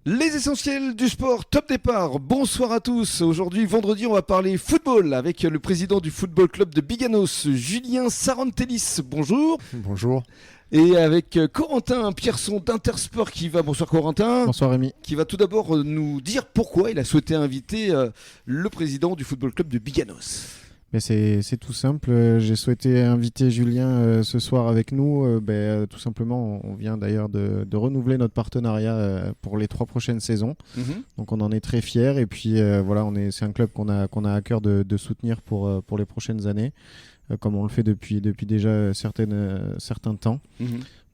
Les essentiels du sport, top départ, bonsoir à tous. Aujourd'hui, vendredi, on va parler football avec le président du football club de Biganos, Julien Sarantellis. Bonjour. Bonjour. Et avec Corentin Pierson d'Intersport qui va, bonsoir Corentin. Bonsoir Rémi. Qui va tout d'abord nous dire pourquoi il a souhaité inviter le président du football club de Biganos. Mais c'est tout simple. J'ai souhaité inviter Julien ce soir avec nous. Tout simplement, on vient d'ailleurs de renouveler notre partenariat pour les 3 prochaines saisons. Donc on en est très fiers. Et puis voilà, c'est un club qu'on a à cœur de soutenir pour les prochaines années, comme on le fait depuis déjà certains temps.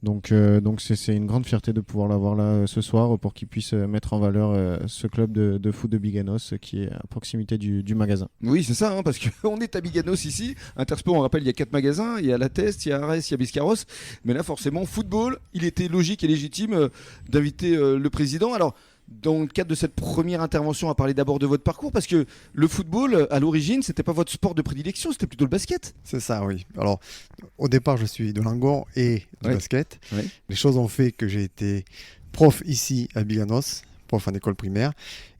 Donc c'est une grande fierté de pouvoir l'avoir là ce soir pour qu'il puisse mettre en valeur ce club de foot de Biganos qui est à proximité du magasin. Oui, c'est ça, parce qu'on est à Biganos ici. Intersport, on rappelle, il y a 4 magasins. Il y a La Teste, il y a Arès, il y a Biscarrosse. Mais là, forcément, football, il était logique et légitime d'inviter le président. Alors, dans le cadre de cette première intervention, on va parler d'abord de votre parcours, parce que le football, à l'origine, c'était pas votre sport de prédilection, c'était plutôt le basket. C'est ça, oui. Alors, au départ, je suis de Langon et du basket. Ouais. Les choses ont fait que j'ai été prof ici à Biganos, prof en école primaire,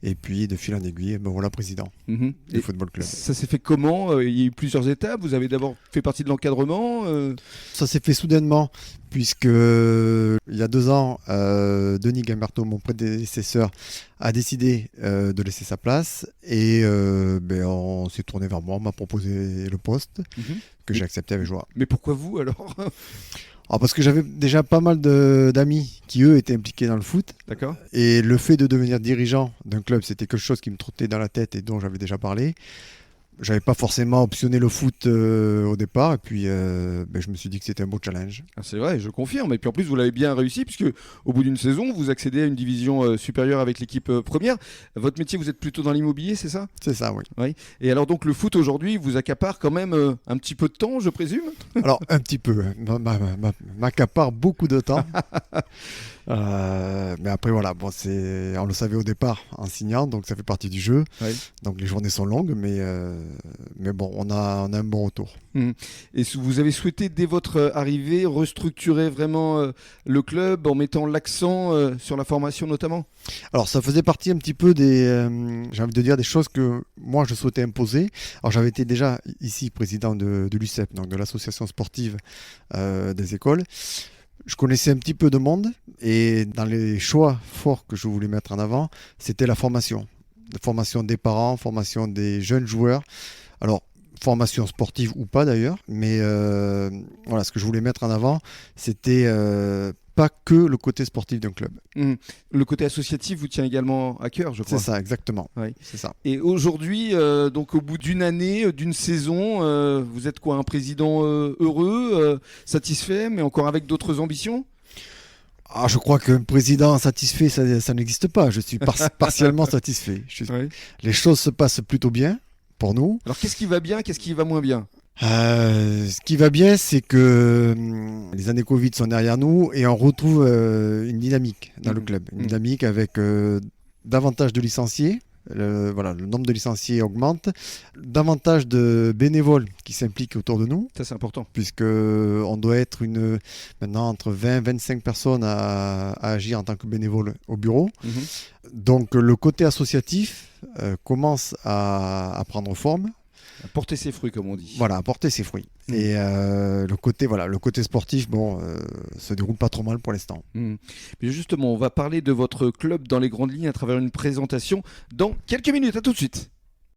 et puis de fil en aiguille, ben voilà, président du football club. Ça s'est fait comment ? Il y a eu plusieurs étapes. Vous avez d'abord fait partie de l'encadrement. Ça s'est fait soudainement, puisque il y a 2 ans, Denis Gamberto, mon prédécesseur, a décidé de laisser sa place, et on s'est tourné vers moi, on m'a proposé le poste, que j'ai accepté avec joie. Mais pourquoi vous alors ? Parce que j'avais déjà pas mal d'amis qui, eux, étaient impliqués dans le foot. D'accord. Et le fait de devenir dirigeant d'un club, c'était quelque chose qui me trottait dans la tête et dont j'avais déjà parlé. J'avais pas forcément optionné le foot au départ. Et puis, je me suis dit que c'était un beau challenge. Ah, c'est vrai, je confirme. Et puis en plus, vous l'avez bien réussi, puisque au bout d'une saison, vous accédez à une division supérieure avec l'équipe première. Votre métier, vous êtes plutôt dans l'immobilier, c'est ça ? C'est ça, oui. Oui. Et alors donc, le foot aujourd'hui vous accapare quand même un petit peu de temps, je présume ? Alors, un petit peu. M'accapare beaucoup de temps. Mais après, voilà, on le savait au départ en signant, donc ça fait partie du jeu. Oui. Donc les journées sont longues, mais bon, on a un bon retour. Et vous avez souhaité, dès votre arrivée, restructurer vraiment le club en mettant l'accent sur la formation notamment ? Alors ça faisait partie un petit peu j'ai envie de dire, des choses que moi je souhaitais imposer. Alors j'avais été déjà ici président de l'UCEP, donc de l'association sportive des écoles. Je connaissais un petit peu de monde, et dans les choix forts que je voulais mettre en avant, c'était la formation. La formation des parents, formation des jeunes joueurs. Alors, formation sportive ou pas d'ailleurs, mais voilà, ce que je voulais mettre en avant, c'était pas que le côté sportif d'un club. Le côté associatif vous tient également à cœur, je crois. C'est ça, exactement. Oui. C'est ça. Et aujourd'hui, donc au bout d'une année, d'une saison, vous êtes quoi, un président heureux, satisfait, mais encore avec d'autres ambitions ? Je crois qu'un président satisfait, ça n'existe pas. Je suis partiellement satisfait. Les choses se passent plutôt bien pour nous. Alors qu'est-ce qui va bien, qu'est-ce qui va moins bien ? Ce qui va bien, c'est que les années Covid sont derrière nous et on retrouve une dynamique dans le club. Une dynamique avec davantage de licenciés. Le nombre de licenciés augmente. Davantage de bénévoles qui s'impliquent autour de nous. Ça, c'est important. Puisqu'on doit être maintenant entre 20 et 25 personnes à agir en tant que bénévole au bureau. Donc le côté associatif commence à prendre forme. À porter ses fruits, comme on dit. Voilà, à porter ses fruits. Et le côté sportif, se déroule pas trop mal pour l'instant. Mais justement, on va parler de votre club dans les grandes lignes à travers une présentation dans quelques minutes. À tout de suite.